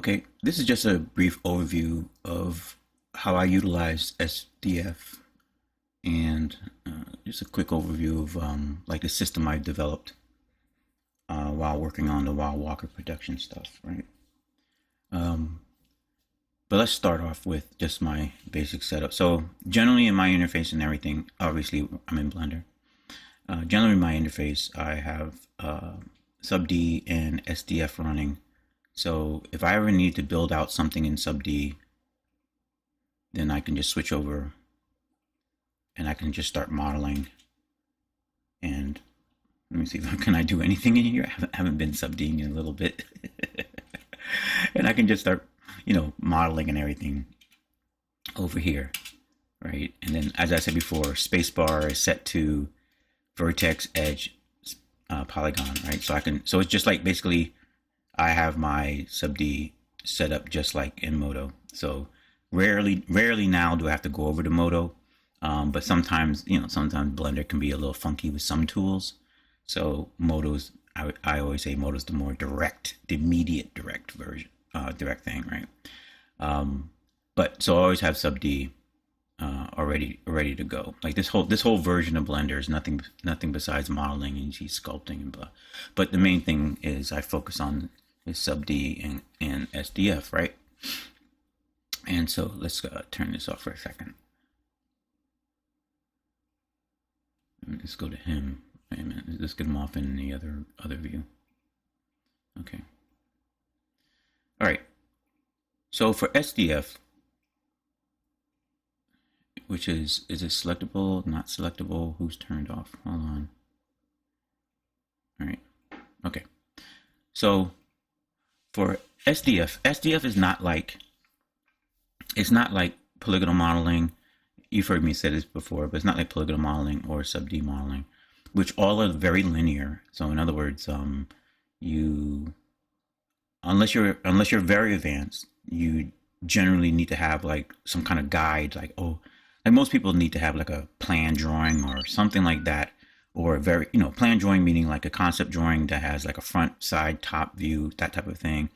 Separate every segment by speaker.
Speaker 1: Okay, this is just a brief overview of how I utilize SDF and just a quick overview of like the system I've developed while working on the Wild Walker production stuff, right? Um, but let's start off with just my basic setup. So generally in my interface and everything, obviously I'm in Blender. Generally in my interface, I have sub-D and SDF running. So if I ever need to build out something in sub-D, then I can just switch over and I can just start modeling. And let me see if can I do anything in here. I haven't been sub-D'ing in a little bit. And I can just start, modeling and everything over here, right? And then, as I said before, spacebar is set to vertex, edge, polygon, right? So it's just like basically I have my sub-D set up just like in Modo. So rarely now do I have to go over to Modo. But sometimes, sometimes Blender can be a little funky with some tools. So Modo's, I always say Modo's the more direct, the immediate direct version, direct thing, right? But so I always have sub-D already ready to go. Like this whole version of Blender is nothing besides modeling and sculpting and blah. But the main thing is I focus on is sub-D and SDF, right? And so let's turn this off for a second. Let's go to him. Wait a minute. Let's get him off in the other view. Okay. All right. So for SDF, which is it selectable, not selectable? Who's turned off? Hold on. All right. Okay. So for SDF is not like, it's not like polygonal modeling. You've heard me say this before, but it's not like polygonal modeling or sub-D modeling, which all are very linear. So in other words, unless you're very advanced, you generally need to have like some kind of guide, like most people need to have like a plan drawing or something like that, or a very plan drawing meaning like a concept drawing that has like a front, side, top view, that type of thing.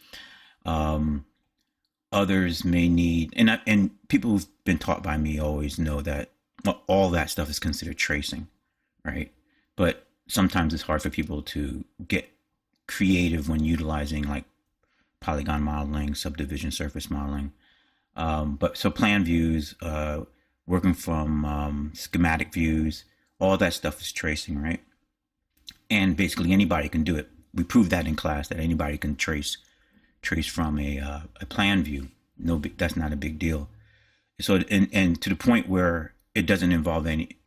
Speaker 1: Others may need, and people who've been taught by me always know that all that stuff is considered tracing, right? But sometimes it's hard for people to get creative when utilizing like polygon modeling, subdivision surface modeling. But so plan views, working from schematic views, all that stuff is tracing, right? And basically anybody can do it. We proved that in class, that anybody can trace from a plan view. That's not a big deal. So and to the point where it doesn't involve any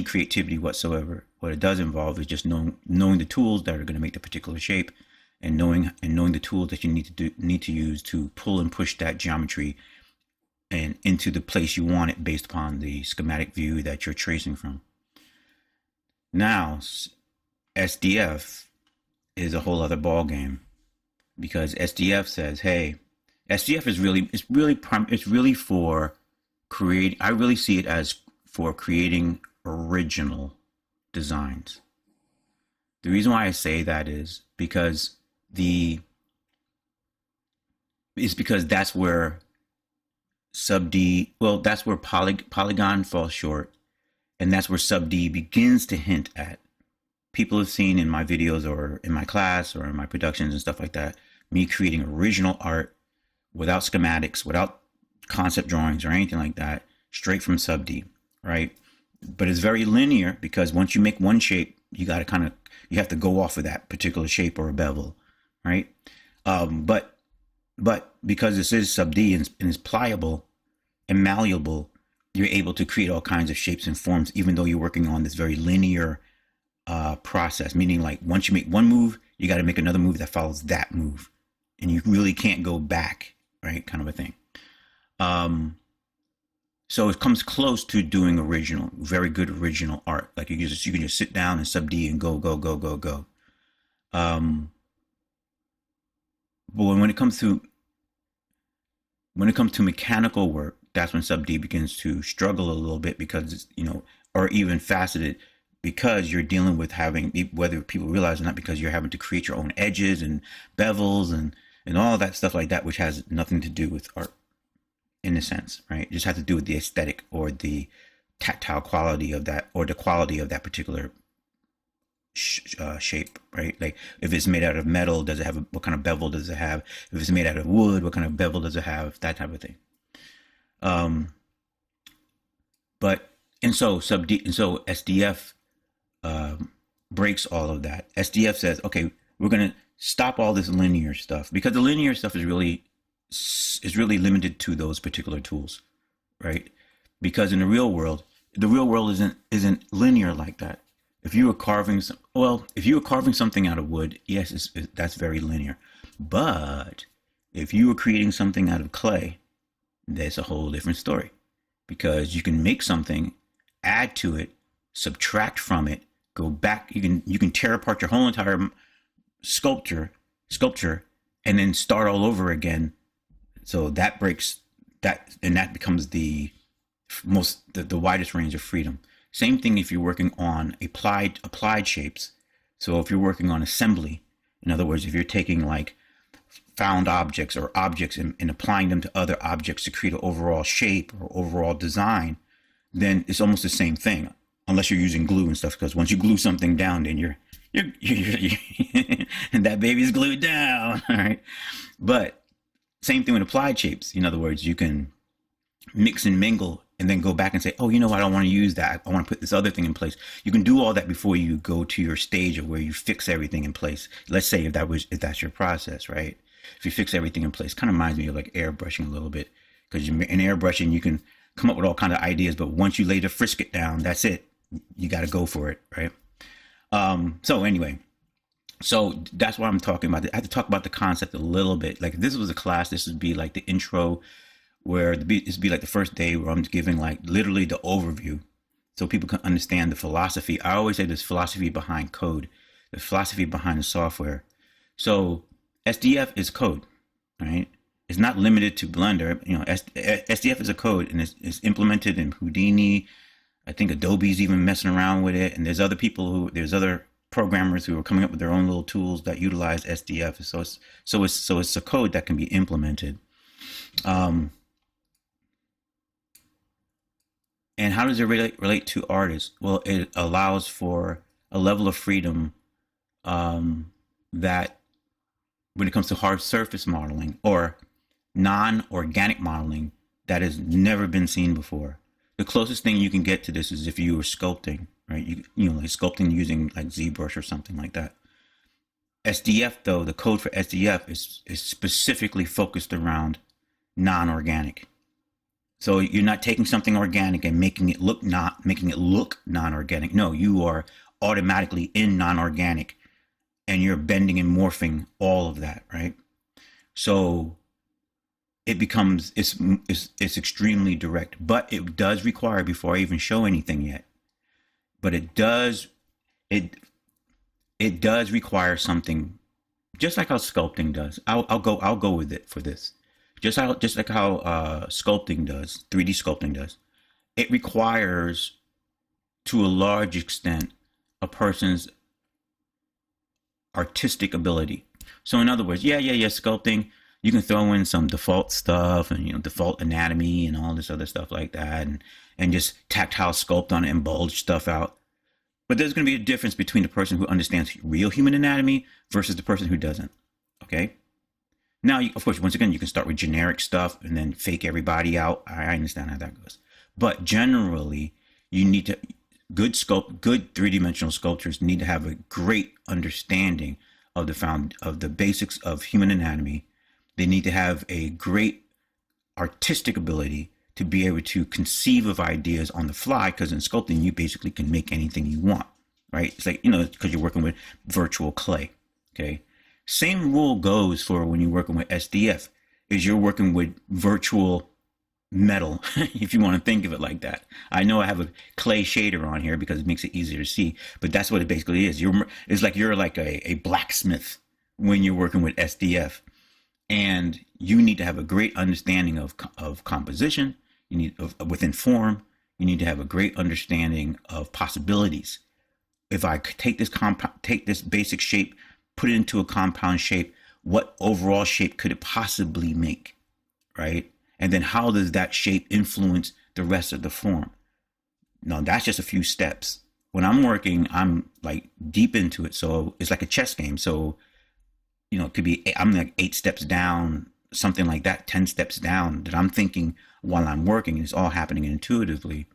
Speaker 1: creativity whatsoever. What it does involve is just knowing the tools that are going to make the particular shape, and knowing the tools that you need to use to pull and push that geometry and into the place you want it based upon the schematic view that you're tracing from. Now, SDF is a whole other ball game, because SDF says, hey, SDF is really for create. I really see it as for creating original designs. The reason why I say that is because that's where sub-D, that's where polygon falls short, and that's where sub-D begins to hint at. People have seen in my videos or in my class or in my productions and stuff like that, me creating original art without schematics, without concept drawings or anything like that, straight from sub-D, right? But it's very linear, because once you make one shape, you have to go off of that particular shape or a bevel, right? But because this is sub-D and it's pliable and malleable, you're able to create all kinds of shapes and forms, even though you're working on this very linear process, meaning like once you make one move, you got to make another move that follows that move, and you really can't go back, right? Kind of a thing. So it comes close to doing very good original art. Like you can just sit down and sub-D and go. But when it comes to mechanical work, that's when sub-D begins to struggle a little bit, because it's, or even faceted, because you're dealing with having, whether people realize or not, because you're having to create your own edges and bevels and and all that stuff like that, which has nothing to do with art in a sense, right? It just has to do with the aesthetic or the tactile quality of that, or the quality of that particular shape, right? Like if it's made out of metal, does it have what kind of bevel does it have? If it's made out of wood, what kind of bevel does it have? That type of thing. Um, but and so SDF breaks all of that. SDF says, okay, we're gonna stop all this linear stuff, because the linear stuff is really limited to those particular tools, right? Because in the real world isn't linear like that. If you were carving something out of wood, yes, that's very linear. But if you were creating something out of clay, that's a whole different story, because you can make something, add to it, subtract from it, go back. You can tear apart your whole entire sculpture, and then start all over again. So that breaks that, and that becomes the widest range of freedom. Same thing if you're working on applied shapes. So if you're working on assembly, in other words, if you're taking like found objects or objects and applying them to other objects to create an overall shape or overall design, then it's almost the same thing, unless you're using glue and stuff. Because once you glue something down, then you're and that baby's glued down. All right, but same thing with applied shapes. In other words, you can mix and mingle and then go back and say, oh, you know what, I don't want to use that. I want to put this other thing in place. You can do all that before you go to your stage of where you fix everything in place. Let's say if that's your process, right? If you fix everything in place, kind of reminds me of like airbrushing a little bit, because in airbrushing you can come up with all kind of ideas, but once you lay the frisket down, that's it. You got to go for it, right? So anyway, so that's what I'm talking about. I have to talk about the concept a little bit. Like if this was a class, this would be like the intro, where this would be like the first day where I'm giving like literally the overview, so people can understand the philosophy. I always say there's philosophy behind code, the philosophy behind the software. So SDF is code, right? It's not limited to Blender. You know, SDF is a code, and it's implemented in Houdini. I think Adobe's even messing around with it, and there's other programmers who are coming up with their own little tools that utilize SDF. So it's a code that can be implemented. And how does it relate to artists? Well, it allows for a level of freedom that, when it comes to hard surface modeling or non-organic modeling, that has never been seen before. The closest thing you can get to this is if you were sculpting, right? You know, like sculpting using like ZBrush or something like that. SDF, though, the code for SDF is specifically focused around non-organic. So you're not taking something organic and making it look non-organic. No, you are automatically in non-organic, and you're bending and morphing all of that, right? So it becomes it's extremely direct, but it does require, before I even show anything yet, but it does require something, just like how sculpting does. I'll go with it for this. Just like how sculpting does, 3D sculpting does. It requires, to a large extent, a person's artistic ability. So in other words, sculpting, you can throw in some default stuff and, you know, default anatomy and all this other stuff like that, and just tactile sculpt on it and bulge stuff out. But there's going to be a difference between the person who understands real human anatomy versus the person who doesn't. Okay. Now, of course, once again, you can start with generic stuff and then fake everybody out. I understand how that goes. But generally, you need to, good three-dimensional sculptures need to have a great understanding of the basics of human anatomy. They need to have a great artistic ability to be able to conceive of ideas on the fly, because in sculpting, you basically can make anything you want, right? It's like, you know, because you're working with virtual clay, okay? Same rule goes for when you're working with SDF, is you're working with virtual metal, if you want to think of it like that. I know I have a clay shader on here because it makes it easier to see, but that's what it basically is. It's like you're like a blacksmith when you're working with SDF, and you need to have a great understanding of composition. You need within form. You need to have a great understanding of possibilities. If I take this basic shape, put it into a compound shape, what overall shape could it possibly make, right? And then how does that shape influence the rest of the form? No, that's just a few steps. When I'm working, I'm like deep into it. So it's like a chess game. So, it could be, I'm like 8 steps down, something like that, 10 steps down that I'm thinking while I'm working. It's all happening intuitively.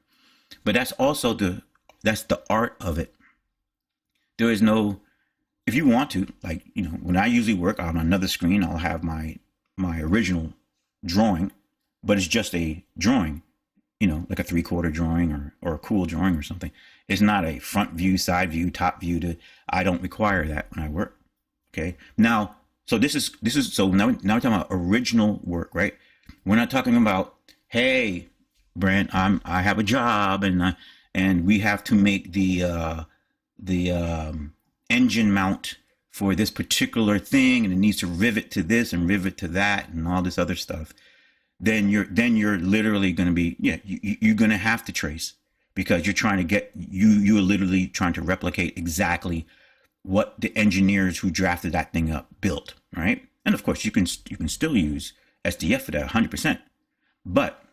Speaker 1: But that's the art of it. There is no, if you want to, like, when I usually work on another screen, I'll have my original drawing, but it's just a drawing, like a 3/4 drawing or a cool drawing or something. It's not a front view, side view, top view. I don't require that when I work. Okay. Now, so now we're talking about original work, right? We're not talking about, hey, Brent, I have a job and we have to make the engine mount for this particular thing, and it needs to rivet to this and rivet to that and all this other stuff. Then you're literally going to be, you're going to have to trace, because you're trying to you're literally trying to replicate exactly what the engineers who drafted that thing up built, right? And of course you can still use SDF for that 100%, but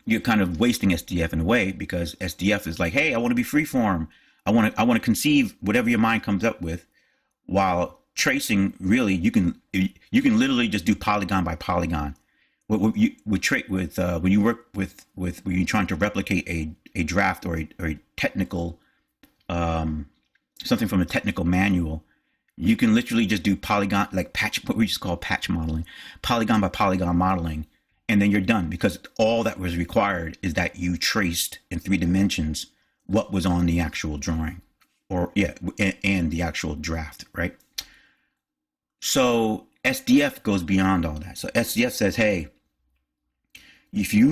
Speaker 1: you're kind of wasting SDF in a way, because SDF is like, hey, I want to be freeform. I want to conceive whatever your mind comes up with, while tracing, really, you can literally just do polygon by polygon. When you work with when you're trying to replicate a draft or a technical something from a technical manual, you can literally just do polygon, like what we just call patch modeling, polygon by polygon modeling, and then you're done, because all that was required is that you traced in 3 dimensions what was on the actual drawing, and the actual draft, right? So SDF goes beyond all that. So SDF says, hey, if you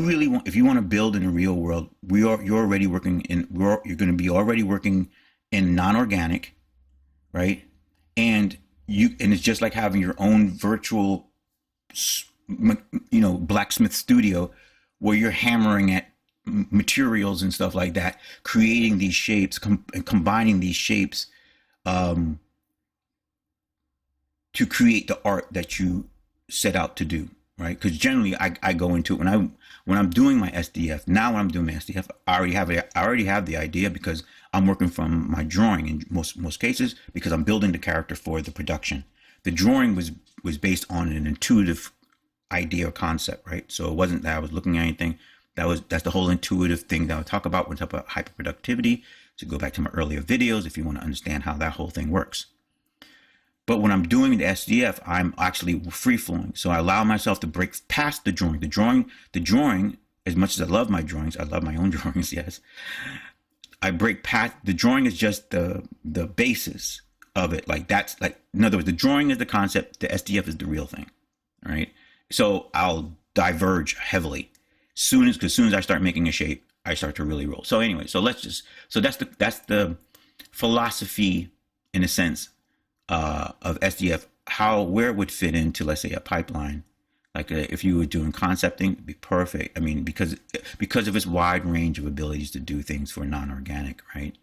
Speaker 1: want to build in the real world, you're going to be already working in non-organic, right? And it's just like having your own virtual, blacksmith studio, where you're hammering at materials and stuff like that, creating these shapes, and combining these shapes to create the art that you set out to do, right? Because generally I go into it when I'm doing my SDF. Now when I'm doing my SDF, I already have the idea, because I'm working from my drawing in most cases, because I'm building the character for the production. The drawing was based on an intuitive idea or concept, right? So it wasn't that I was looking at anything. That's the whole intuitive thing that I'll talk about when I talk about hyperproductivity. So go back to my earlier videos if you want to understand how that whole thing works. But when I'm doing the SDF, I'm actually free flowing. So I allow myself to break past the drawing. The drawing, as much as I love my drawings, I love my own drawings, yes. I break past the drawing is just the basis of it. Like, that's like, in other words, the drawing is the concept, the SDF is the real thing. All right. So I'll diverge heavily. As soon as I start making a shape, I start to really roll. So anyway, so that's the philosophy, in a sense, of SDF, where it would fit into, let's say, a pipeline. Like, if you were doing concepting, it'd be perfect. I mean, because of its wide range of abilities to do things for non-organic, right?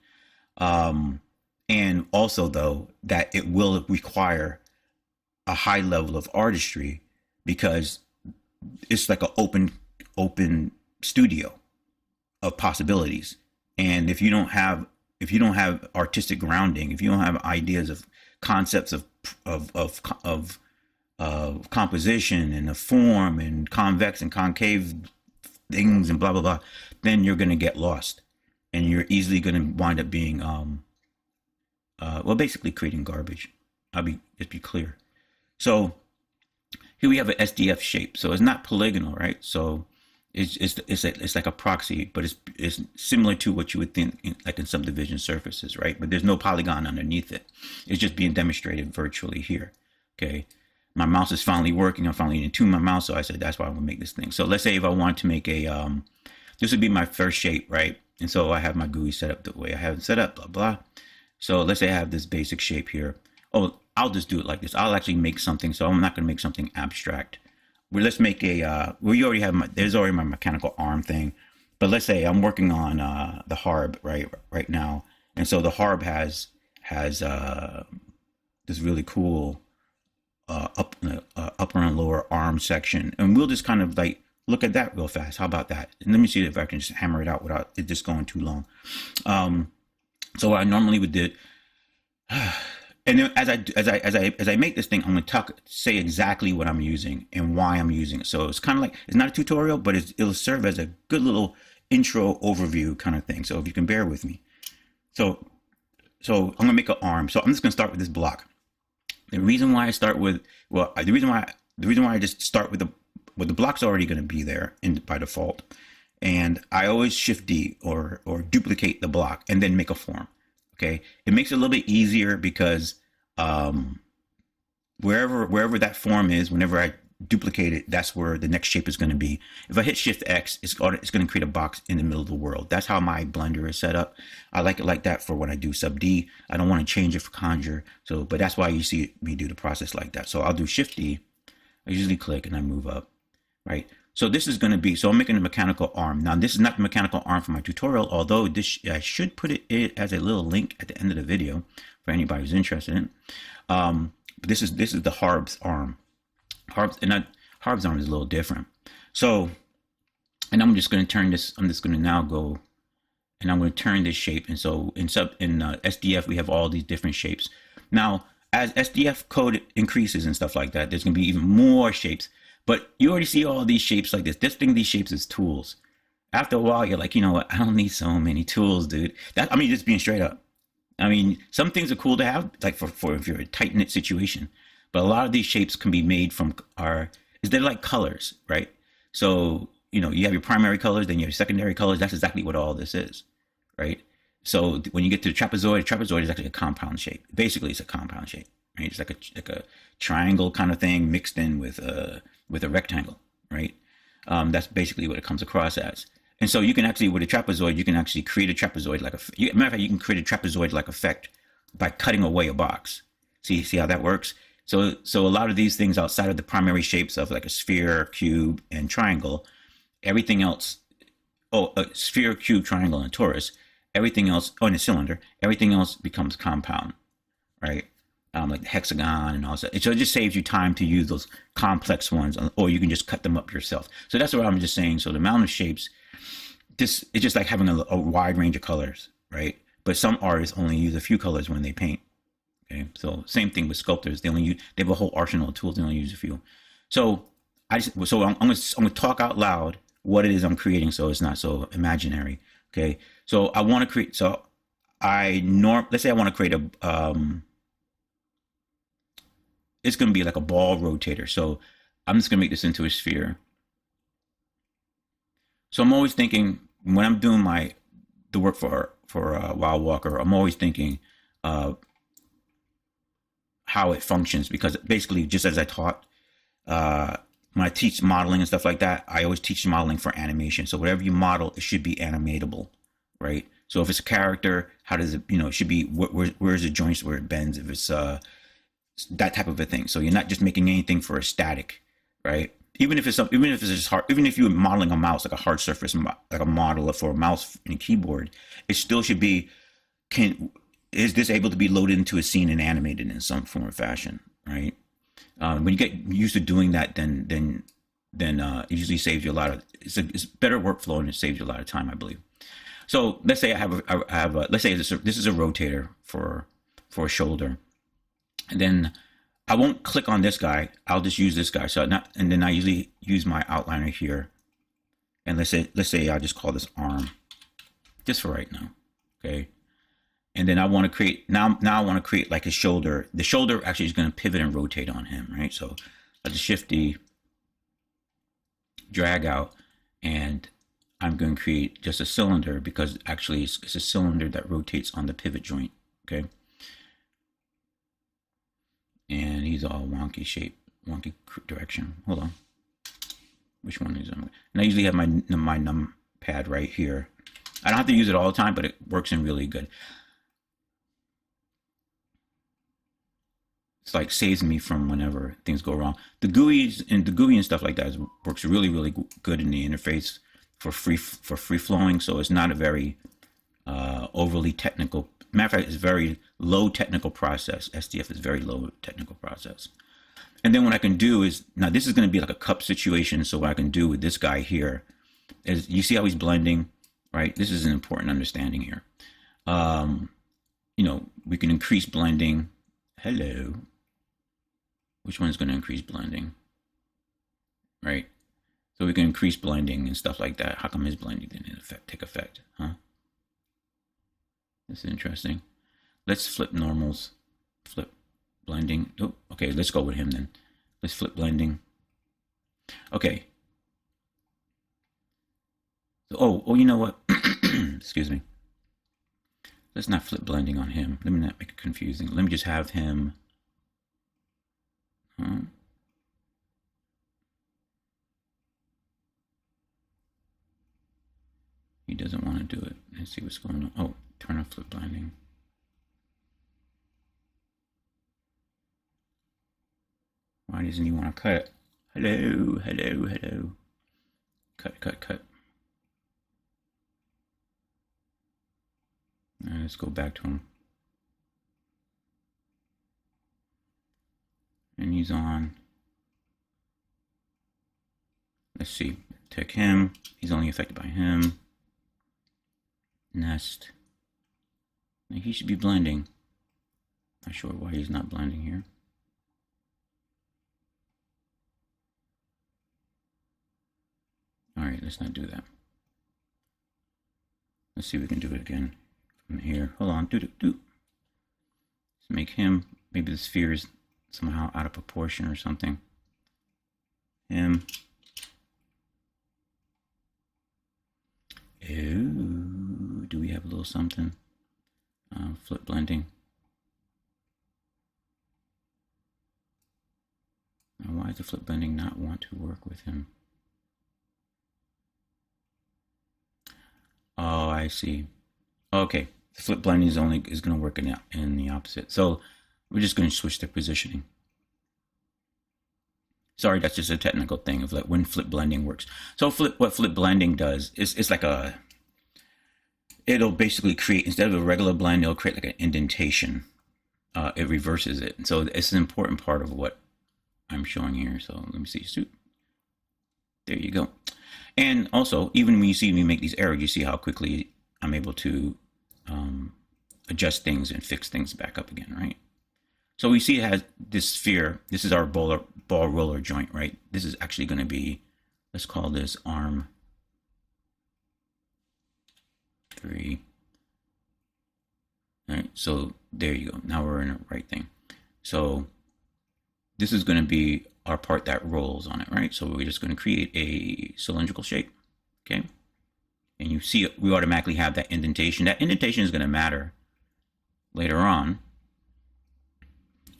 Speaker 1: And also, though, that it will require a high level of artistry, because it's like an open studio of possibilities. And if you don't have artistic grounding, if you don't have ideas of concepts of composition and of form and convex and concave things and blah blah blah, then you're going to get lost, and you're easily going to wind up being basically creating garbage. Just be clear. So here we have an SDF shape. So it's not polygonal, right? So it's like a proxy, but it's similar to what you would think like in subdivision surfaces, right? But there's no polygon underneath it. It's just being demonstrated virtually here. Okay, my mouse is finally working. I'm finally in tune my mouse, so I said that's why I'm gonna make this thing. So let's say if I want to make a this would be my first shape, right? And so I have my GUI set up the way I have it set up, blah blah. So let's say I have this basic shape here. Oh, I'll just do it like this. I'll actually make something. So I'm not gonna make something abstract. Well, let's make you already have there's already my mechanical arm thing, but let's say I'm working on the harb right now, and so the harb has this really cool upper and lower arm section, and we'll just kind of like look at that real fast. How about that? And let me see if I can just hammer it out without it just going too long. So what I normally would do, and then as I make this thing, I'm going to say exactly what I'm using and why I'm using it. So it's kind of like, it's not a tutorial, but it'll serve as a good little intro overview kind of thing. So if you can bear with me. So I'm going to make an arm. So I'm just going to start with this block. The reason why I start with, well, the reason why I just start with the block's already going to be there by default. And I always shift D or duplicate the block and then make a form. Okay, it makes it a little bit easier because wherever that form is, whenever I duplicate it, that's where the next shape is going to be. If I hit Shift X, it's going to create a box in the middle of the world. That's how my Blender is set up. I like it like that for when I do sub D. I don't want to change it for Conjure. So, but that's why you see me do the process like that. So I'll do Shift D. I usually click and I move up, right? So this is going to be, so I'm making a mechanical arm. Now this is not the mechanical arm for my tutorial, although this, I should put it as a little link at the end of the video for anybody who's interested in it. But this is the Harb's arm. Harb's arm is a little different. So, and I'm just going to turn this, I'm just going to now go, and I'm going to turn this shape. And so in SDF, we have all these different shapes. Now, as SDF code increases and stuff like that, there's going to be even more shapes. But you already see all these shapes like this. Just think these shapes as tools. After a while, you're like, you know what? I don't need so many tools, dude. I mean, just being straight up. I mean, some things are cool to have, like for if you're a tight-knit situation. But a lot of these shapes can be made from they're like colors, right? So, you know, you have your primary colors, then you have secondary colors. That's exactly what all this is, right? So when you get to the trapezoid is actually a compound shape. Basically, it's a compound shape, right? It's like a triangle kind of thing mixed in with a rectangle, right? That's basically what it comes across as. And so you can actually, with a trapezoid, you can actually create a trapezoid like matter of fact, you can create a trapezoid like effect by cutting away a box. See how that works? So a lot of these things outside of the primary shapes of like a sphere, cube, and triangle, everything else, a sphere, cube, triangle, and a torus, everything else, and a cylinder, everything else becomes compound, right? Like the hexagon and all that. So it just saves you time to use those complex ones, or you can just cut them up yourself. So that's what I'm just saying. So the amount of shapes, it's just like having a wide range of colors, right? But some artists only use a few colors when they paint. Okay, so same thing with sculptors. They have a whole arsenal of tools. They only use a few. So I'm going to talk out loud what it is I'm creating, so it's not so imaginary. Okay, so I want to create. So let's say I want to create a it's going to be like a ball rotator. So I'm just going to make this into a sphere. So I'm always thinking when I'm doing the work for Wild Walker, I'm always thinking how it functions, because basically, just as I taught when I teach modeling and stuff like that, I always teach modeling for animation. So whatever you model, it should be animatable, right? So if it's a character, how does it, it should be, where's the joints where it bends? If it's that type of a thing. So you're not just making anything for a static, right? Even if it's just hard, even if you're modeling a mouse, like a hard surface, like a model for a mouse and a keyboard, it still should be, is this able to be loaded into a scene and animated in some form or fashion, right? When you get used to doing that, then it usually saves you a lot of, it's better workflow, and it saves you a lot of time, I believe. So let's say let's say this is a rotator for a shoulder. And then I won't click on this guy. I'll just use this guy. And then I usually use my outliner here. And let's say I just call this arm, just for right now. Okay. And then I want to create, now I want to create like a shoulder. The shoulder actually is going to pivot and rotate on him, right? So I'll just Shift D, drag out, and I'm going to create just a cylinder, because actually it's a cylinder that rotates on the pivot joint. Okay. And he's all wonky shape, wonky direction. Hold on. Which one is them? And I usually have my num pad right here. I don't have to use it all the time, but it works in really good. It's like saves me from whenever things go wrong. The GUI and stuff like that works really, really good in the interface for free flowing. So it's not a very overly technical. Matter of fact, it's very low technical process. SDF is very low technical process. And then what I can do is, now this is going to be like a cup situation. So what I can do with this guy here is, you see how he's blending, right? This is an important understanding here. You know, we can increase blending. Hello. Which one's going to increase blending? Right? So we can increase blending and stuff like that. How come his blending didn't take effect? Huh? This is interesting. Let's flip normals. Flip blending. Oh, okay, let's go with him then. Let's flip blending. Okay. Oh, you know what? Excuse me. Let's not flip blending on him. Let me not make it confusing. Let me just have him. He doesn't want to do it. Let's see what's going on. Oh, turn off flip blending. Why doesn't he want to cut it? Hello, hello, hello. Cut, cut, cut. All right, let's go back to him. And he's on. Let's see. Take him. He's only affected by him. Nest. Now he should be blending. Not sure why he's not blending here. All right, let's not do that. Let's see if we can do it again from here. Hold on. Let's make him. Maybe the sphere is somehow out of proportion or something. Him. Ooh, do we have a little something? Flip blending. Now, why does the flip blending not want to work with him? Oh, I see. Okay, the flip blending is going to work in the opposite. So we're just going to switch the positioning. Sorry, that's just a technical thing of like when flip blending works. So what flip blending does is it's like it'll basically create, instead of a regular blend, it'll create like an indentation. It reverses it. So it's an important part of what I'm showing here. So let me see. There you go. And also, even when you see me make these errors, you see how quickly I'm able to adjust things and fix things back up again, right? So we see it has this sphere. This is our ball roller joint, right? This is actually going to be, let's call this arm 3. All right, so there you go. Now we're in the right thing. So this is going to be our part that rolls on it, right? So we're just going to create a cylindrical shape, okay? And you see we automatically have that indentation. That indentation is going to matter later on.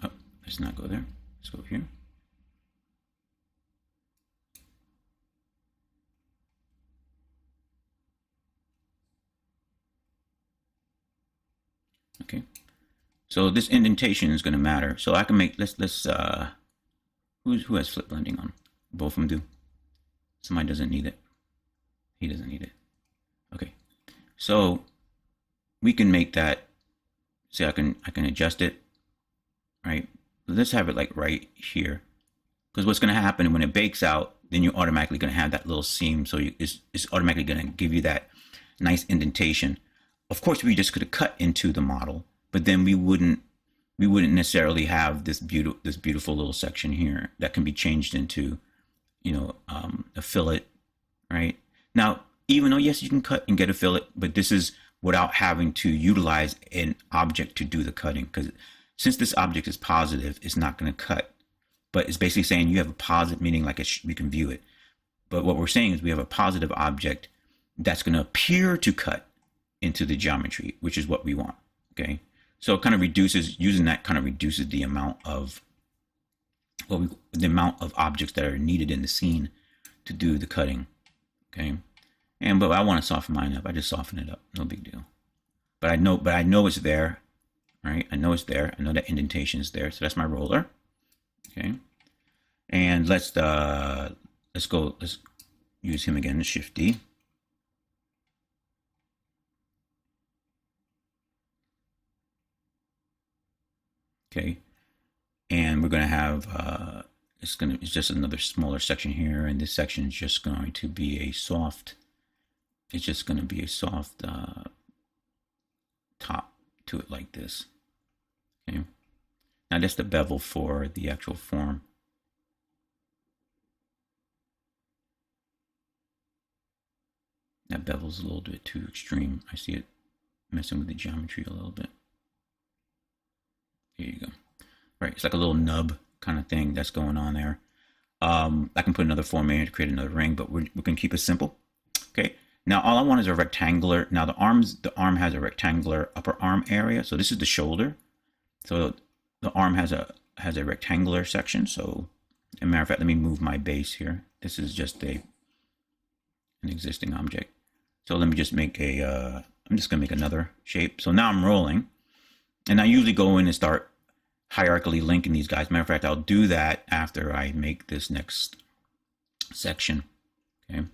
Speaker 1: Oh, let's not go there. Let's go here. Okay. So this indentation is going to matter. So I can make, let's who has flip blending on? Both of them do. Somebody doesn't need it. He doesn't need it. Okay. So we can make that, see, I can adjust it, right? Let's have it like right here. Because what's going to happen when it bakes out, then you're automatically going to have that little seam. So it's automatically going to give you that nice indentation. Of course, we just could have cut into the model, but then we wouldn't necessarily have this beautiful little section here that can be changed into, you know, a fillet, right? Now, even though, yes, you can cut and get a fillet, but this is without having to utilize an object to do the cutting, because since this object is positive, it's not going to cut. But it's basically saying you have a positive, meaning like we can view it. But what we're saying is we have a positive object that's going to appear to cut into the geometry, which is what we want, okay? So it kind of reduces, using that kind of reduces the amount of objects that are needed in the scene to do the cutting, okay? But I want to soften mine up. I just soften it up, no big deal. But I know it's there, right? I know it's there. I know that indentation is there. So that's my roller, okay? And let's use him again, Shift D. Okay, and we're going to have it's just another smaller section here, and this section is just going to be a soft. It's just going to be a soft top to it like this. Okay. Now that's the bevel for the actual form. That bevel's a little bit too extreme. I see it messing with the geometry a little bit. There you go. Right, it's like a little nub kind of thing that's going on there. I can put another form in to create another ring, but we're going to keep it simple. Okay. Now all I want is a rectangular. Now the arm has a rectangular upper arm area. So this is the shoulder. So the arm has a rectangular section. So, as a matter of fact, let me move my base here. This is just an existing object. So let me just make I'm just going to make another shape. So now I'm rolling, and I usually go in and start hierarchically linking these guys. Matter of fact, I'll do that after I make this next section. Okay.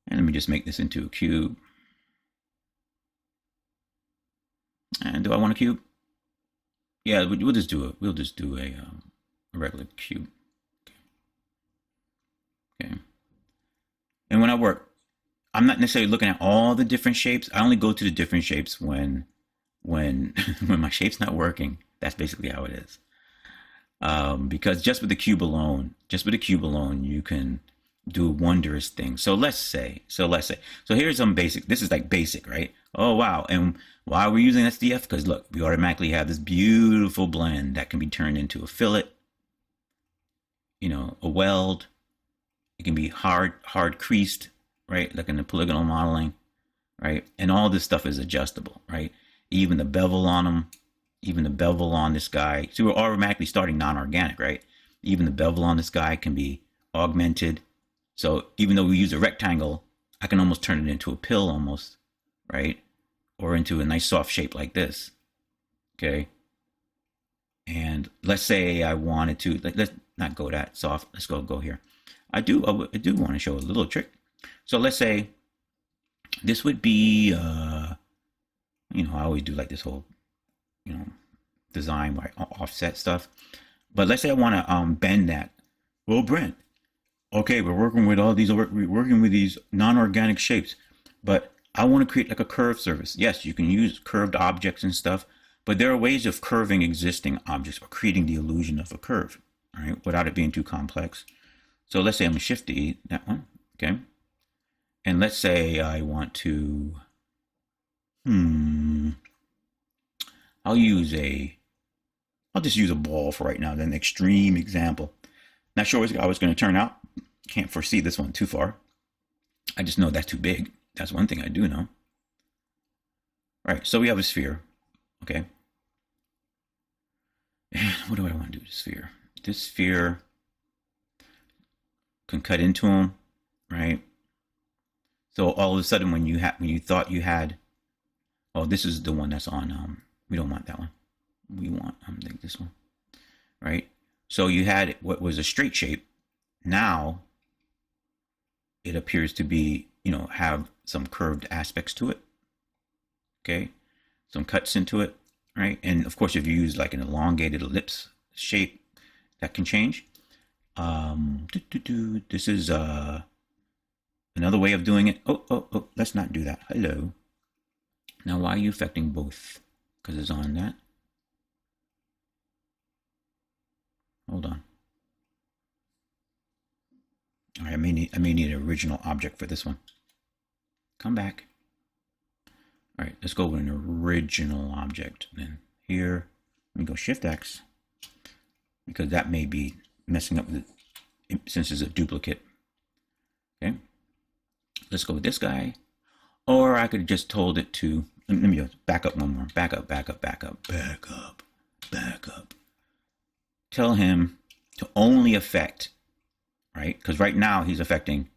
Speaker 1: And let me just make this into a cube. And do I want a cube? Yeah, we'll just do a regular cube. Okay. And when I work, I'm not necessarily looking at all the different shapes. I only go to the different shapes when my shape's not working. That's basically how it is. Because just with the cube alone, you can do wondrous things. So let's say, so here's some basic, this is like basic, right? Oh, wow. And why are we using SDF? Because look, we automatically have this beautiful blend that can be turned into a fillet, a weld. It can be hard creased, right? Like in the polygonal modeling, right? And all this stuff is adjustable, right? Even the bevel on them, even the bevel on this guy. So we're automatically starting non-organic, right? Even the bevel on this guy can be augmented. So even though we use a rectangle, I can almost turn it into a pill almost, right? Or into a nice soft shape like this, okay? And let's say I wanted to, let's not go that soft. Let's go here. I do want to show a little trick. So let's say this would be, I always do like this whole, design by offset stuff. But let's say I want to bend that. Well, Brent, okay, we're working with these non-organic shapes, but I want to create like a curved surface. Yes, you can use curved objects and stuff, but there are ways of curving existing objects or creating the illusion of a curve, all right, without it being too complex. So let's say I'm a Shift D, that one, okay? And let's say I want to, I'll just use a ball for right now, an extreme example. Not sure how it's going to turn out. Can't foresee this one too far. I just know that's too big. That's one thing I do know. All right, so we have a sphere, okay? And what do I want to do with the sphere? This sphere can cut into them, right? So all of a sudden, when you thought you had, oh, this is the one that's on. We don't want that one. We want like this one, right? So you had what was a straight shape. Now it appears to be, have some curved aspects to it. Okay, some cuts into it, right? And of course, if you use like an elongated ellipse shape, that can change. This is another way of doing it. Oh, let's not do that. Hello. Now, why are you affecting both? Because it's on that. Hold on. All right, I may need an original object for this one. Come back. All right, let's go with an original object. Then here, let me go Shift X, because that may be messing up with it since it's a duplicate. Okay, let's go with this guy. Or I could have just told it to, let me just back up one more. Back up. Tell him to only affect, right? Because right now he's affecting,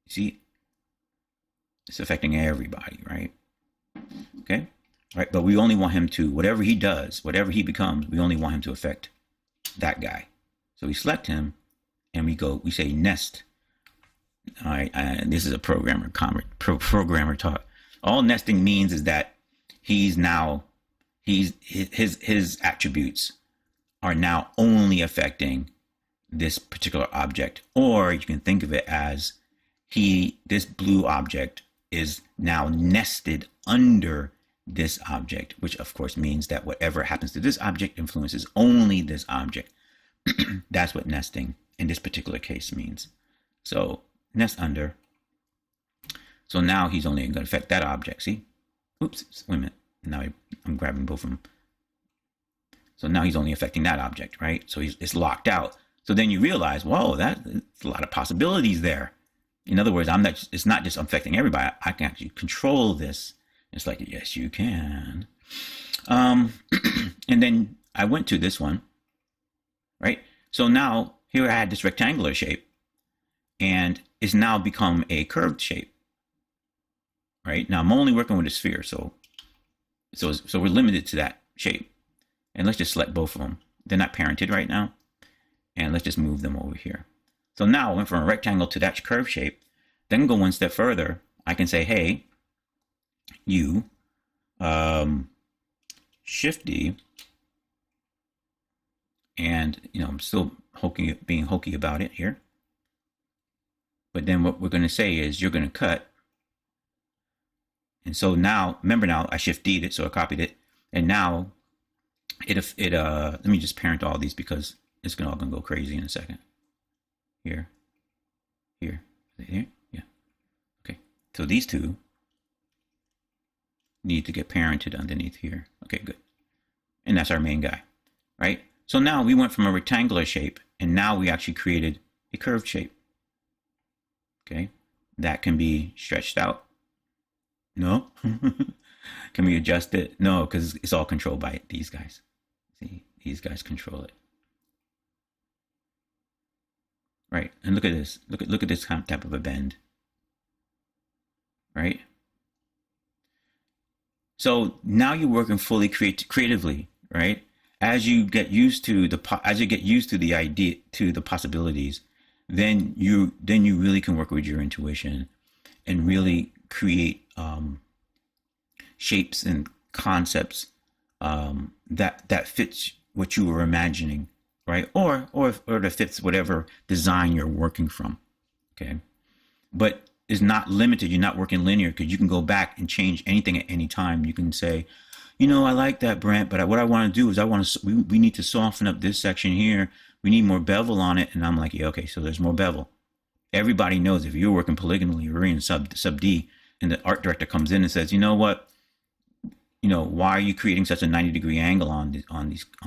Speaker 1: you see, it's affecting everybody, right? Okay, right? But we only want him to, whatever he does, whatever he becomes, we only want him to affect that guy. So we select him and we say nest. All right, this is a programmer talk. All nesting means is that his attributes are now only affecting this particular object. Or you can think of it as this blue object is now nested under this object, which of course means that whatever happens to this object influences only this object. That's what nesting in this particular case means. So nest under. So now he's only going to affect that object. See? Oops, wait a minute. Now I'm grabbing both of them. So now he's only affecting that object, right? So it's locked out. So then you realize, whoa, that's a lot of possibilities there. In other words, it's not just affecting everybody. I can actually control this. It's like, yes, you can. And then I went to this one, right? So now here I had this rectangular shape, and it's now become a curved shape, right? Now I'm only working with a sphere, so we're limited to that shape. And let's just select both of them. They're not parented right now. And let's just move them over here. So now I went from a rectangle to that curved shape. Then go one step further. I can say, hey, you, Shift D, and I'm still being hokey about it here. But then what we're going to say is you're going to cut. And so now, remember now, I Shift D'd it, so I copied it. And now let me just parent all these because it's all gonna go crazy in a second. Here, here, yeah. Okay, so these two need to get parented underneath here. Okay, good. And that's our main guy, right? So now we went from a rectangular shape, and now we actually created a curved shape. Okay, that can be stretched out. No. Can we adjust it? No, because it's all controlled by these guys. See, these guys control it. Right, and look at this. Look at this type of a bend. Right. So now you're working fully creatively, right? As you get used to the idea, to the possibilities, then you really can work with your intuition and really create shapes and concepts that fits what you were imagining, right? Or that fits whatever design you're working from. Okay, but it's not limited. You're not working linear because you can go back and change anything at any time. You can say, I like that, Brent, but what I want to do is we need to soften up this section here. We need more bevel on it. And I'm like, yeah, okay, so there's more bevel. Everybody knows if you're working polygonally or in sub D, and the art director comes in and says, you know what, why are you creating such a 90-degree angle on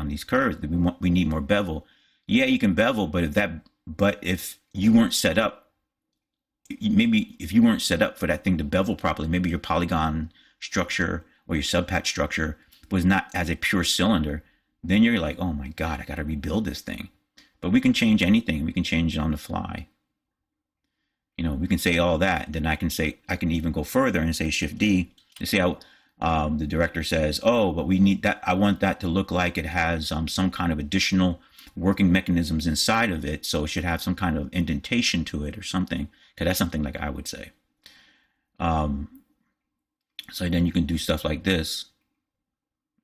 Speaker 1: these curves? We need more bevel. Yeah, you can bevel, but if you weren't set up, maybe if you weren't set up for that thing to bevel properly, maybe your polygon structure or your subpatch structure was not as a pure cylinder, then you're like, oh my God, I got to rebuild this thing. But we can change anything. We can change it on the fly. We can say all that. Then I can even go further and say Shift D to see how the director says, oh, but we need that. I want that to look like it has some kind of additional working mechanisms inside of it. So it should have some kind of indentation to it or something. Because that's something like I would say. So then you can do stuff like this.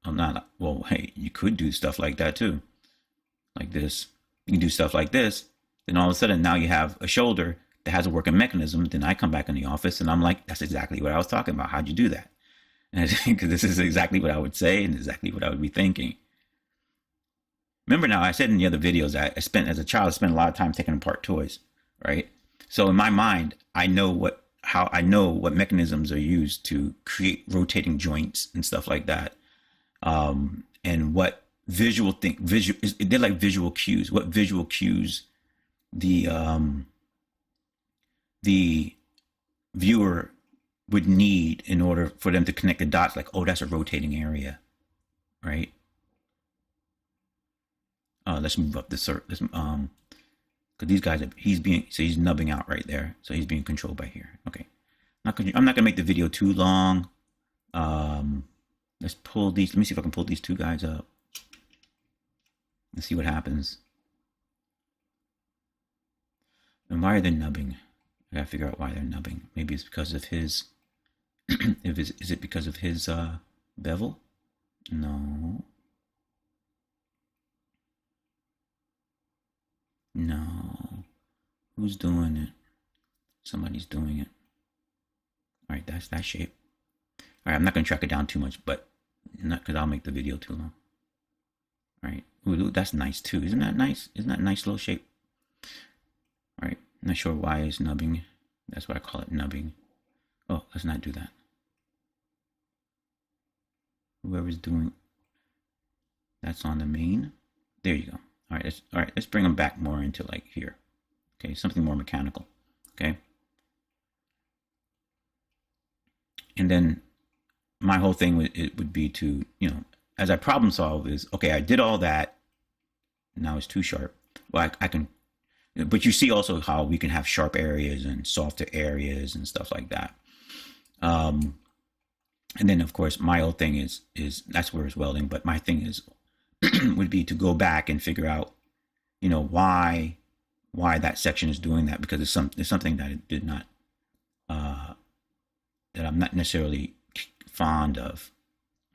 Speaker 1: Hey, you could do stuff like that too. Like this. You can do stuff like this. Then all of a sudden now you have a shoulder that has a working mechanism. Then I come back in the office and I'm like, that's exactly what I was talking about. How'd you do that? And because this is exactly what I would say and exactly what I would be thinking. Remember now, I said in the other videos, as a child, I spent a lot of time taking apart toys, right? So in my mind, I know what mechanisms are used to create rotating joints and stuff like that. And what they're like visual cues. What visual cues the viewer would need in order for them to connect the dots, like, oh, that's a rotating area, right? Let's move up this. Because these guys, he's nubbing out right there, so he's being controlled by here. Okay, I'm not gonna make the video too long. Let's pull these. Let me see if I can pull these two guys up. Let's see what happens. And why are they nubbing? I gotta figure out why they're nubbing. Maybe it's because of his. Is it because of his bevel? No. Who's doing it? Somebody's doing it. All right, that's that shape. All right, I'm not going to track it down too much, but not because I'll make the video too long. All right, ooh, that's nice too. Isn't that nice? Isn't that a nice little shape? All right, I'm not sure why it's nubbing. That's why I call it nubbing. Oh, let's not do that. Whoever's doing, that's on the main. There you go. All right, let's bring them back more into like here. Okay, something more mechanical. Okay. And then my whole thing would be to, as I problem solve is, okay, I did all that. Now it's too sharp. Well, I can, but you see also how we can have sharp areas and softer areas and stuff like that. And then of course my whole thing is that's where it's welding. But my thing is would be to go back and figure out, why that section is doing that, because it's something that it did not, that I'm not necessarily fond of,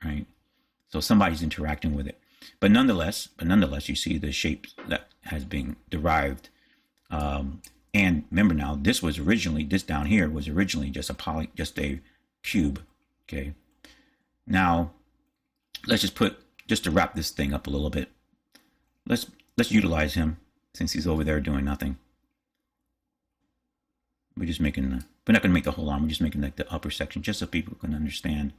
Speaker 1: right? So somebody's interacting with it, but nonetheless, you see the shape that has been derived. And remember now, this down here was originally just a cube. Okay. Now let's just to wrap this thing up a little bit. Let's utilize him since he's over there doing nothing. We're just making we're not going to make the whole arm. We're just making like the upper section, just so people can understand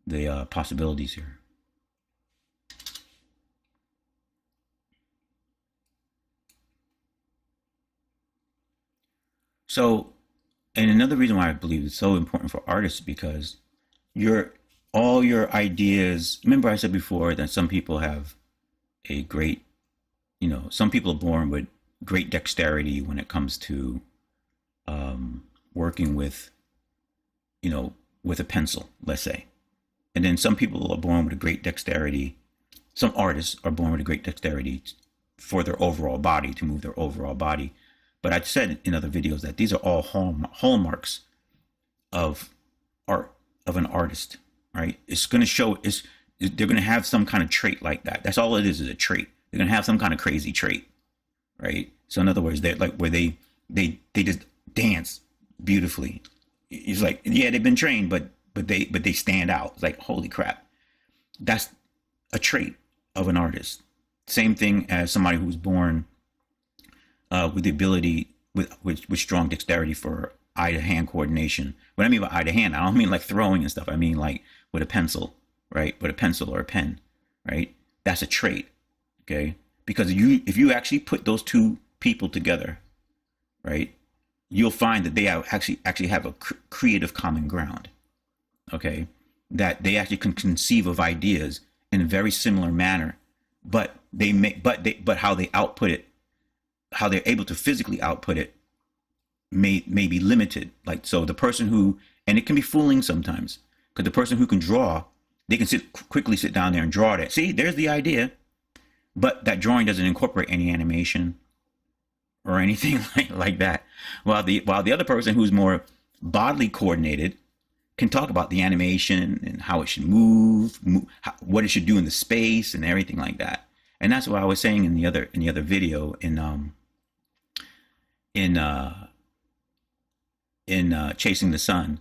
Speaker 1: the possibilities here. So, and another reason why I believe it's so important for artists, because all your ideas. Remember, I said before that some people have a great, some people are born with great dexterity when it comes to working with, with a pencil, let's say. And then some people are born with a great dexterity. Some artists are born with a great dexterity for their overall body, to move their overall body. But I've said in other videos that these are all hallmarks of art, of an artist, right? It's going to show, they're going to have some kind of trait like that. That's all it is a trait. They're going to have some kind of crazy trait, right? So in other words, they're like where they just dance beautifully. It's like, yeah, they've been trained, but they stand out. It's like, holy crap. That's a trait of an artist. Same thing as somebody who's born with the ability, with strong dexterity for eye to hand coordination. What I mean by eye to hand, I don't mean like throwing and stuff. I mean like with a pencil, right? With a pencil or a pen, right? That's a trait, okay? Because if you actually put those two people together, right, you'll find that they actually have a creative common ground, okay? That they actually can conceive of ideas in a very similar manner, but how they output it, how they're able to physically output it may be limited. Like, so the person who, and it can be fooling sometimes, because the person who can draw, they can quickly sit down there and draw that. See, there's the idea, but that drawing doesn't incorporate any animation or anything like that. While the other person who's more bodily coordinated can talk about the animation and how it should move, what it should do in the space and everything like that. And that's what I was saying in the other video in Chasing the Sun,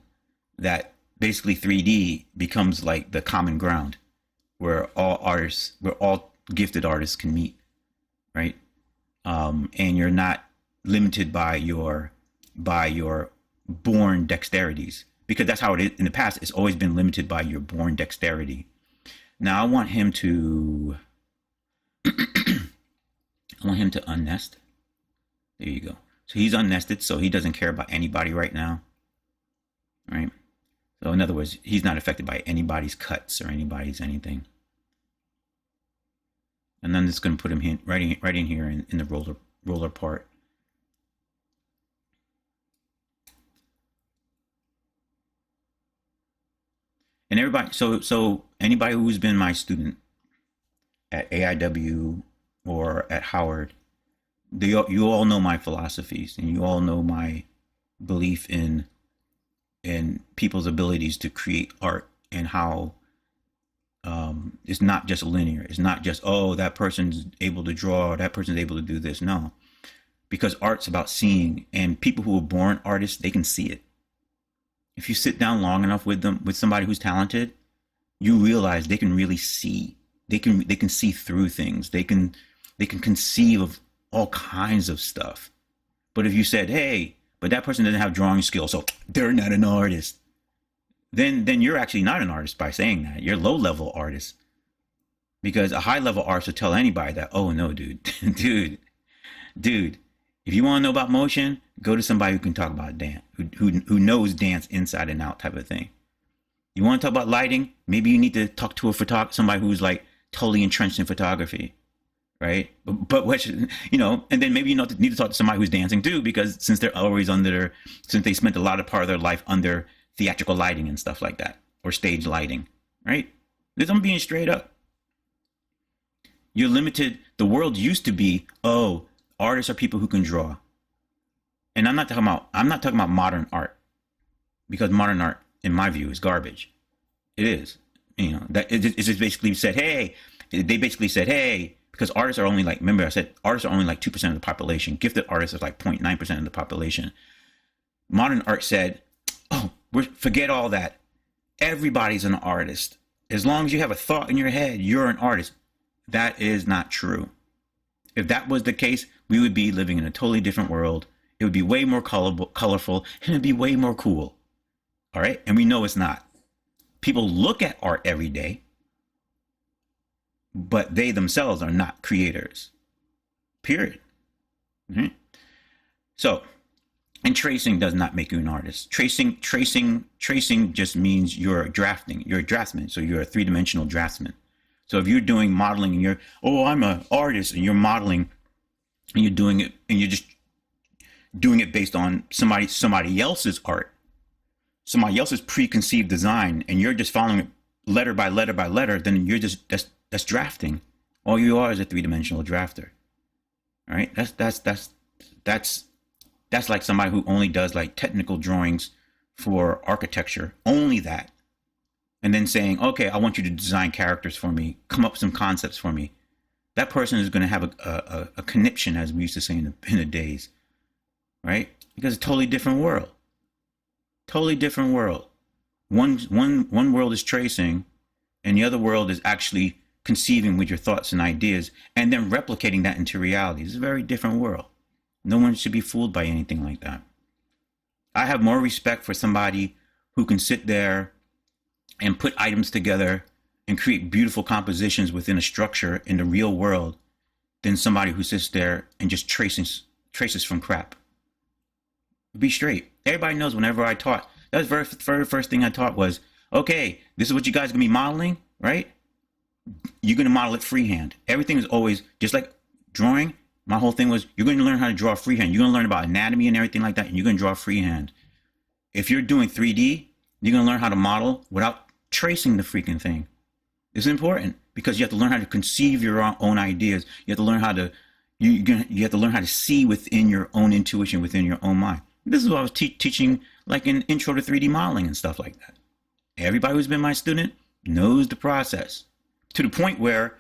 Speaker 1: that basically 3D becomes like the common ground where all gifted artists can meet, right? And you're not limited by your born dexterities, because that's how it is in the past. It's always been limited by your born dexterity. Now I want him to unnest. There you go. So he's unnested, so he doesn't care about anybody right now, right? So in other words, he's not affected by anybody's cuts or anybody's anything. And then it's going to put him right in here in the roller part. And everybody, so anybody who's been my student at AIW or at Howard, you all know my philosophies, and you all know my belief in people's abilities to create art, and how it's not just linear. It's not just, oh, that person's able to draw, or that person's able to do this. No, because art's about seeing, and people who are born artists, they can see it. If you sit down long enough with them, with somebody who's talented, you realize they can really see. They can see through things. They can conceive of all kinds of stuff. But if you said, hey, but that person doesn't have drawing skills, so they're not an artist, then you're actually not an artist by saying that. You're a low-level artist. Because a high-level artist will tell anybody that, oh no, dude, dude, if you want to know about motion, go to somebody who can talk about dance, who knows dance inside and out type of thing. You want to talk about lighting? Maybe you need to talk to somebody who's like totally entrenched in photography, right? But what should, and then maybe you need to talk to somebody who's dancing too, because since they're always since they spent a lot of part of their life under theatrical lighting and stuff like that, or stage lighting, right? I'm being straight up. You're limited. The world used to be, oh, artists are people who can draw. And I'm not talking about modern art, because modern art, in my view, is garbage. It is. That it's just basically said, hey, because artists are only like, remember I said artists are only like 2% of the population. Gifted artists are like 0.9% of the population. Modern art said, oh, forget all that. Everybody's an artist. As long as you have a thought in your head, you're an artist. That is not true. If that was the case, we would be living in a totally different world. It would be way more colorful, and it'd be way more cool. All right? And we know it's not. People look at art every day, but they themselves are not creators. Period. Mm-hmm. So, and tracing does not make you an artist. Tracing just means you're drafting. You're a draftsman, so you're a three-dimensional draftsman. So if you're doing modeling and I'm an artist, and you're modeling and you're doing it, and you're just doing it based on somebody else's art, somebody else's preconceived design, and you're just following it letter by letter by letter, then you're just that's drafting. All you are is a three-dimensional drafter. All right, that's like somebody who only does like technical drawings for architecture, only that. And then saying, okay, I want you to design characters for me, come up with some concepts for me. That person is going to have a conniption, as we used to say in the days, right? Because it's a totally different world. Totally different world. One world is tracing, and the other world is actually conceiving with your thoughts and ideas, and then replicating that into reality. It's a very different world. No one should be fooled by anything like that. I have more respect for somebody who can sit there and put items together and create beautiful compositions within a structure in the real world than somebody who sits there and just traces from crap. Be straight. Everybody knows whenever I taught, that was the very first thing I taught was, okay, this is what you guys are going to be modeling, right? You're going to model it freehand. Everything is always, just like drawing, my whole thing was, you're going to learn how to draw freehand. You're going to learn about anatomy and everything like that, and you're going to draw freehand. If you're doing 3D, you're going to learn how to model without tracing the freaking thing. It's important because you have to learn how to conceive your own ideas. You have to learn how to you have to learn how to see within your own intuition, within your own mind. This is what I was teaching, like in intro to 3D modeling and stuff like that. Everybody who's been my student knows the process to the point where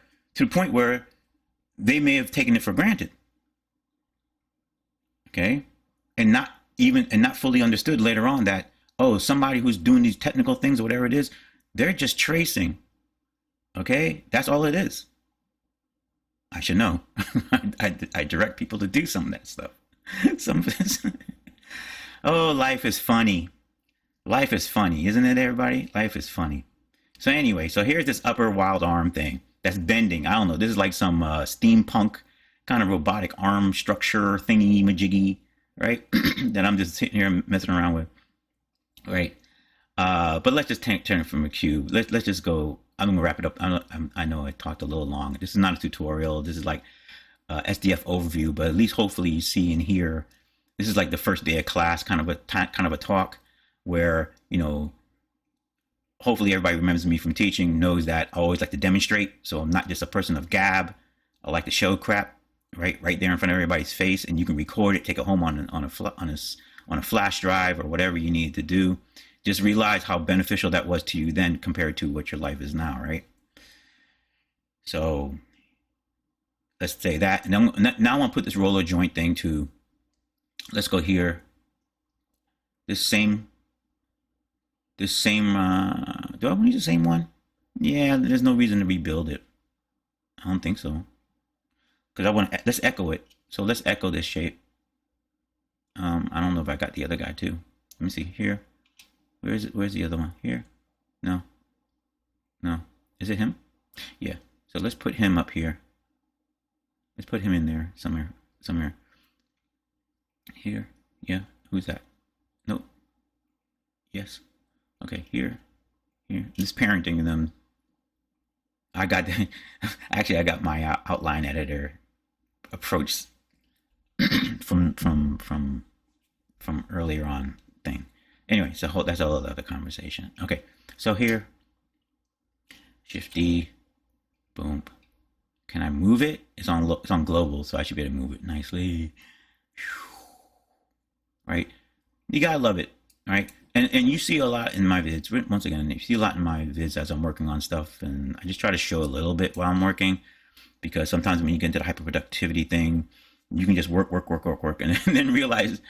Speaker 1: they may have taken it for granted. Okay, and not fully understood later on that, oh, somebody who's doing these technical things or whatever it is, they're just tracing. Okay, that's all it is. I should know. I direct people to do some of that stuff. Oh, life is funny. Life is funny, isn't it, everybody? Life is funny. So anyway, so here's this upper wild arm thing that's bending. I don't know. This is like some steampunk kind of robotic arm structure thingy majiggy, right? That I'm just sitting here messing around with, right? But let's just turn it from a cube. Let's just go. I'm gonna wrap it up. I know I talked a little long. This is not a tutorial. This is like SDF overview, but at least hopefully you see and hear. This is like the first day of class, kind of a talk where, you know, hopefully everybody remembers me from teaching, knows that I always like to demonstrate. So I'm not just a person of gab. I like to show crap right there in front of everybody's face, and you can record it, take it home on a flash drive or whatever you need to do. Just realize how beneficial that was to you then compared to what your life is now, right? So let's say that. And now I want to put this roller joint thing to Let's go here. This same, do I want to use the same one? Yeah, there's no reason to rebuild it. I don't think so. Because let's echo it. So let's echo this shape. I don't know if I got the other guy too. Let me see here. Where is it? Where's the other one? Here? No. No. Is it him? Yeah. So let's put him up here. Let's put him in there somewhere. Somewhere. Here. Yeah. Who's that? Nope. Yes. Okay. Here. Here. This parenting them. I got actually I got my outline editor approach from earlier on thing. Anyway, so that's a whole other conversation. Okay, so here, Shift D, boom. Can I move it? It's on global, so I should be able to move it nicely. Right? You gotta love it, right? And you see a lot in my vids. Once again, you see a lot in my vids as I'm working on stuff, and I just try to show a little bit while I'm working, because sometimes when you get into the hyperproductivity thing, you can just work, and then realize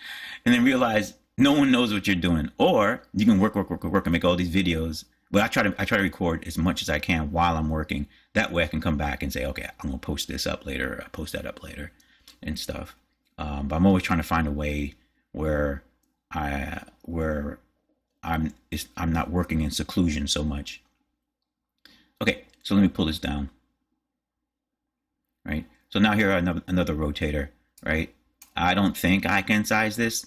Speaker 1: no one knows what you're doing. Or you can work, and make all these videos. But I try to record as much as I can while I'm working. That way I can come back and say, okay, I'm gonna post this up later, or post that up later, and stuff. But I'm always trying to find a way where I'm not working in seclusion so much. Okay, so let me pull this down. Right. So now here another rotator. Right. I don't think I can size this.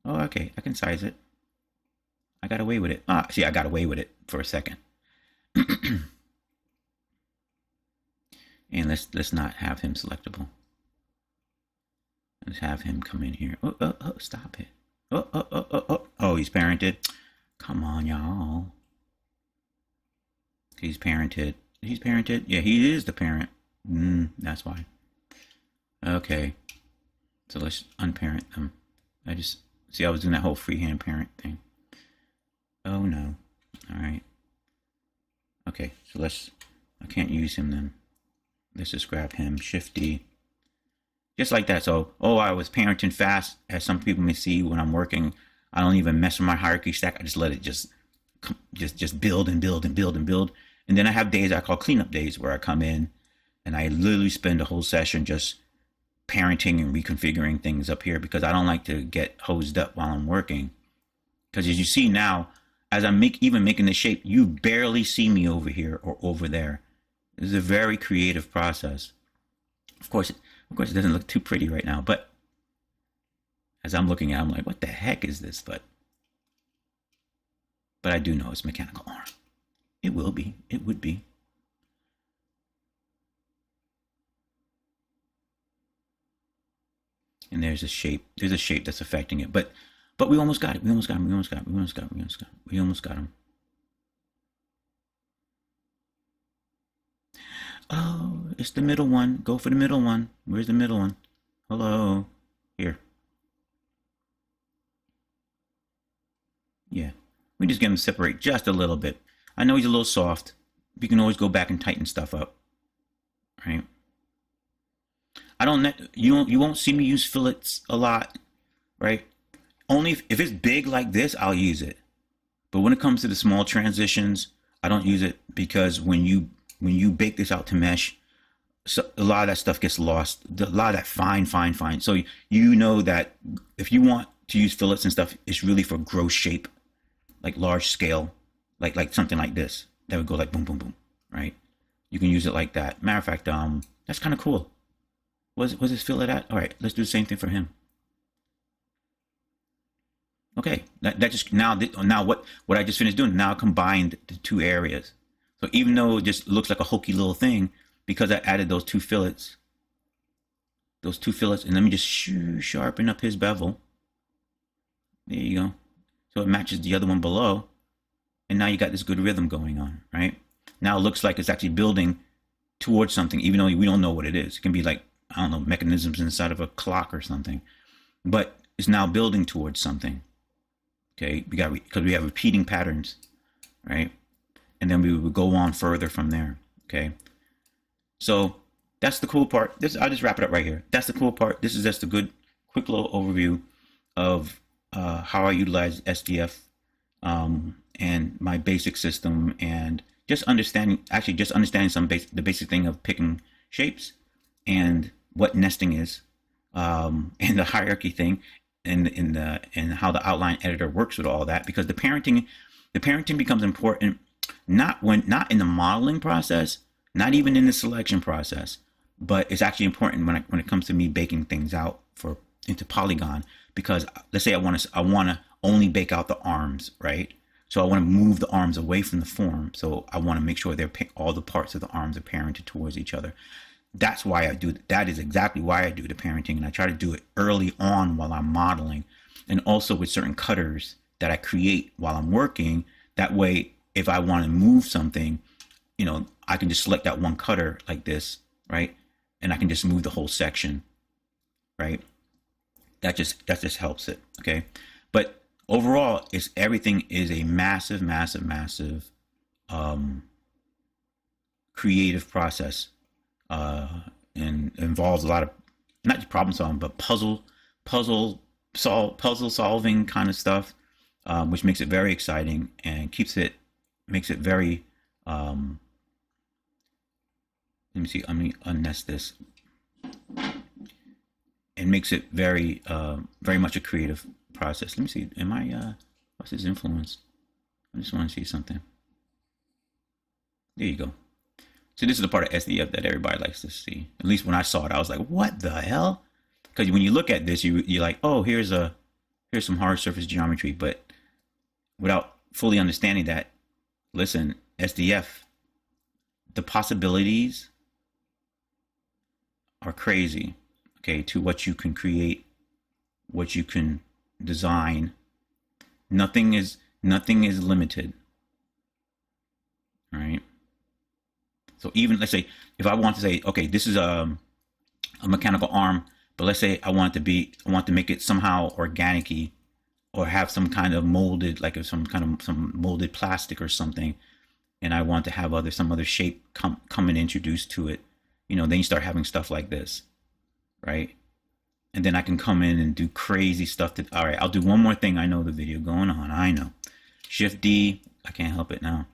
Speaker 1: Oh, okay, I can size it. I got away with it. See, I got away with it for a second. And let's not have him selectable. Let's have him come in here. Oh, stop it. Oh, he's parented. Come on, y'all. He's parented. He's parented. Yeah, he is the parent. That's why. Okay. So let's unparent them. I was doing that whole freehand parent thing. Oh no. Alright. Okay, so I can't use him then. Let's just grab him. Shift D. Just like that. So, I was parenting fast, as some people may see when I'm working. I don't even mess with my hierarchy stack. I just let it just build and build and build and build. And then I have days I call cleanup days, where I come in and I literally spend a whole session just parenting and reconfiguring things up here, because I don't like to get hosed up while I'm working. Because as you see now, as I'm even making the shape, you barely see me over here or over there. This is a very creative process. Of course, it doesn't look too pretty right now, but as I'm looking at it, I'm like, what the heck is this? But I do know it's mechanical arm. It will be. It would be. And there's a shape. There's a shape that's affecting it. But we almost got it. We almost got him. Oh, it's the middle one. Go for the middle one. Where's the middle one? Hello. Here. Yeah. We just get him to separate just a little bit. I know he's a little soft. You can always go back and tighten stuff up. Right? You won't see me use fillets a lot, right? Only if it's big like this, I'll use it. But when it comes to the small transitions, I don't use it, because when you bake this out to mesh, so a lot of that stuff gets lost. A lot of that fine. So you know that if you want to use fillets and stuff, it's really for gross shape, like large scale, like something like this. That would go like boom, boom, boom, right? You can use it like that. Matter of fact, that's kind of cool. Was this fillet at? All right, let's do the same thing for him. Okay, that just now what I just finished doing, now I combined the two areas. So even though it just looks like a hokey little thing, because I added those two fillets, and let me just sharpen up his bevel. There you go. So it matches the other one below, and now you got this good rhythm going on, right? Now it looks like it's actually building towards something, even though we don't know what it is. It can be like, I don't know, mechanisms inside of a clock or something, but it's now building towards something. Okay, because we have repeating patterns, right? And then we would go on further from there. Okay, so that's the cool part. I'll just wrap it up right here. That's the cool part. This is just a good, quick little overview of how I utilize SDF and my basic system, and just understanding the basic thing of picking shapes and what nesting is, and the hierarchy thing, and how the outline editor works with all that, because the parenting becomes important not in the modeling process, not even in the selection process, but it's actually important when it comes to me baking things out into Polygon, because let's say I want to only bake out the arms, right? So I want to move the arms away from the form. So I want to make sure all the parts of the arms are parented towards each other. That's why that is exactly why I do the parenting, and I try to do it early on while I'm modeling, and also with certain cutters that I create while I'm working. That way, if I want to move something, I can just select that one cutter like this, right? And I can just move the whole section, right? That just helps it, okay? But overall, everything is a massive, massive, massive creative process, and involves a lot of not just problem solving, but puzzle solving kind of stuff, which makes it very exciting and makes it very. Let me see. Let me unnest this. It makes it very much a creative process. Let me see. What's his influence? I just want to see something. There you go. So this is the part of SDF that everybody likes to see. At least when I saw it, I was like, what the hell? Because when you look at this, you're like, oh, here's some hard surface geometry. But without fully understanding that, listen, SDF, the possibilities are crazy, okay, to what you can create, what you can design. Nothing is limited, all right? So even, let's say, if I want to say, okay, this is a mechanical arm, but let's say I want to make it somehow organic-y, or have some kind of molded, like some molded plastic or something, and I want to have some other shape come and introduced to it, then you start having stuff like this, right? And then I can come in and do crazy stuff. All right, I'll do one more thing. I know the video going on. I know. Shift D. I can't help it now.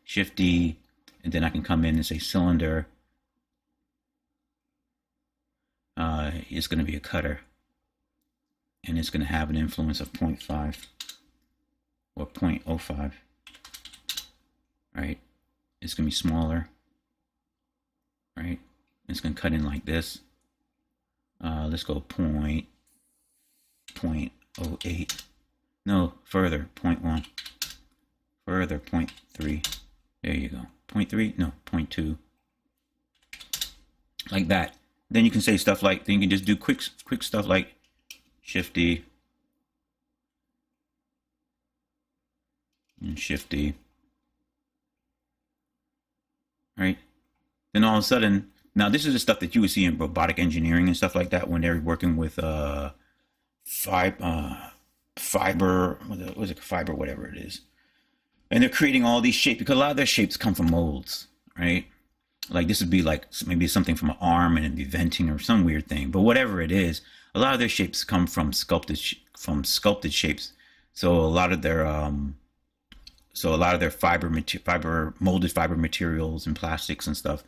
Speaker 1: Shift D. And then I can come in and say cylinder. It's going to be a cutter. And it's going to have an influence of 0.5 or 0.05. Right? It's going to be smaller. Right? It's going to cut in like this. Let's go 0.08. No, further, 0.1. Further, 0.3. There you go. 0.3? No, 0.2. Like that. Then you can say stuff like, then you can just do quick stuff like Shift D. And Shift D. Right? Then all of a sudden, now this is the stuff that you would see in robotic engineering and stuff like that when they're working with fiber, whatever it is. And they're creating all these shapes, because a lot of their shapes come from molds, right? Like this would be like maybe something from an arm and it'd be venting or some weird thing. But whatever it is, a lot of their shapes come from sculpted shapes. So a lot of their molded fiber materials and plastics and stuff,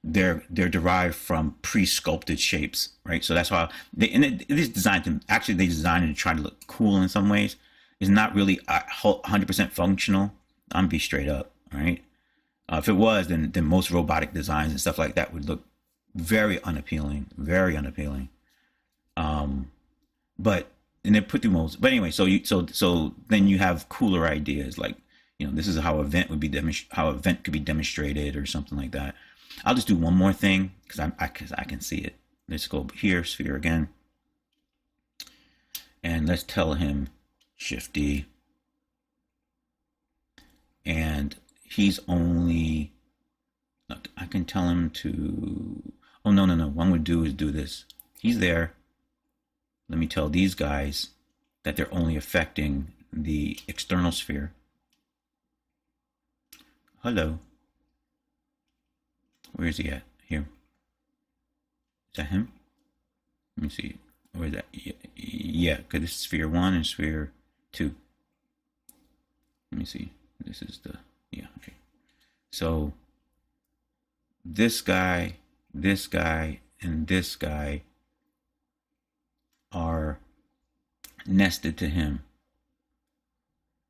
Speaker 1: they're derived from pre-sculpted shapes, right? So that's why it is designed to try to look cool in some ways. It's not really 100% functional. I'm be straight up, right? If it was, then most robotic designs and stuff like that would look very unappealing, very unappealing. But and they put through molds. But anyway, so then you have cooler ideas like, this is how event could be demonstrated or something like that. I'll just do one more thing because I can see it. Let's go here, sphere again, and let's tell him Shift D. And he's only, I can tell him to, oh, no. What I'm going to do is do this. He's there. Let me tell these guys that they're only affecting the external sphere. Hello. Where is he at? Here. Is that him? Let me see. or is that, yeah, because it's sphere 1 and sphere 2. Let me see. This is the, yeah, okay. So this guy, and this guy are nested to him.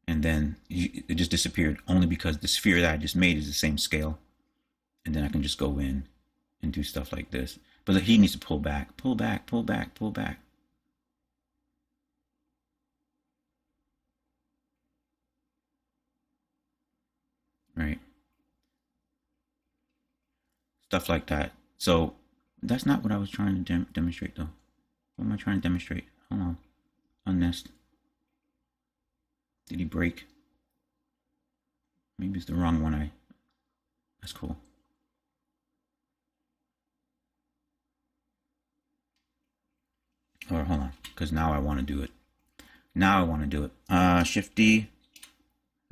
Speaker 1: And then it just disappeared only because the sphere that I just made is the same scale. And then I can just go in and do stuff like this. But he needs to pull back, pull back, pull back, pull back. Right? Stuff like that. So that's not what I was trying to demonstrate though. What am I trying to demonstrate? Hold on. Unnest. Did he break? Maybe it's the wrong one. That's cool. Or hold on, because now I want to do it. Shift D,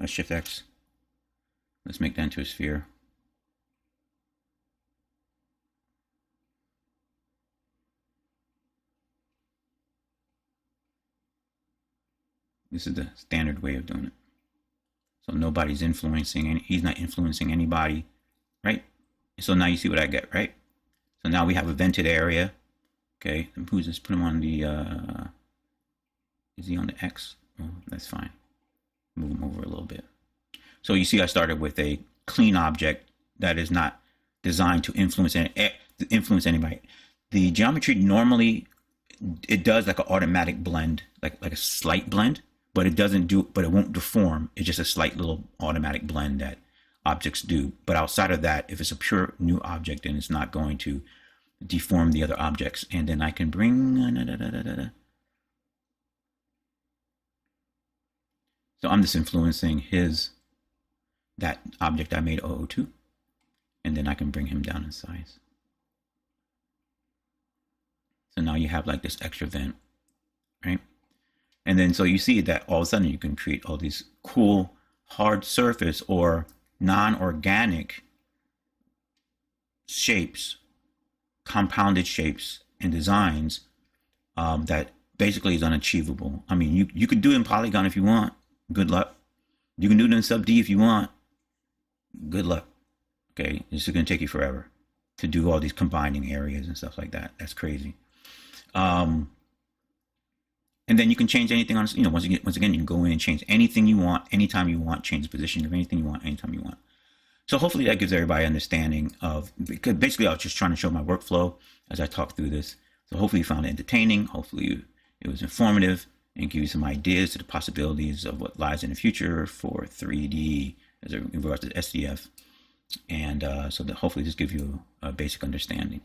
Speaker 1: Shift X. Let's make that into a sphere. This is the standard way of doing it. So nobody's influencing, he's not influencing anybody, right? So now you see what I get, right? So now we have a vented area. Okay, who's this? Put him on the, is he on the X? Oh, that's fine. Move him over a little bit. So you see I started with a clean object that is not designed to influence anybody. The geometry normally, it does like an automatic blend, like a slight blend, but it won't deform. It's just a slight little automatic blend that objects do. But outside of that, if it's a pure new object, then it's not going to deform the other objects. And then I can bring so I'm just influencing that object I made 002, and then I can bring him down in size. So now you have like this extra vent, right? And then so you see that all of a sudden you can create all these cool hard surface or non-organic shapes, compounded shapes and designs that basically is unachievable. I mean, you could do it in Polygon if you want. Good luck. You can do it in sub D if you want. Good luck. Okay, this is going to take you forever to do all these combining areas and stuff like that. That's crazy. And then you can change anything on, once again, you can go in and change anything you want, anytime you want, change the position of anything you want, anytime you want. So hopefully that gives everybody understanding of, because basically I was just trying to show my workflow as I talk through this. So hopefully you found it entertaining. Hopefully it was informative and give you some ideas to the possibilities of what lies in the future for 3D as in regards to SDF. And so that hopefully this gives you a basic understanding.